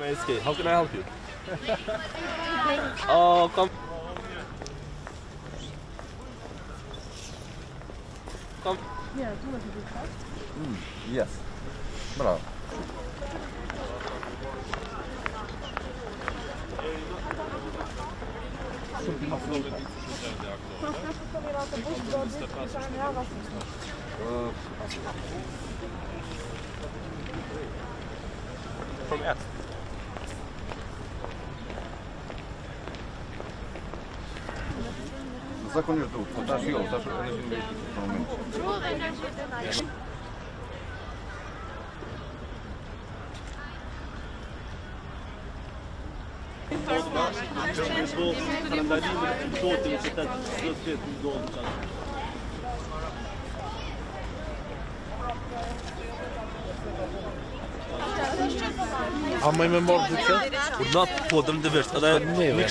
How can I help you? Oh, come. Come. Yes. Bravo. From where? Zakon jest dół. To dasz ją, dasz energy w tym momencie. A mamy mordy co? Would not put them the worst. Nie wiem.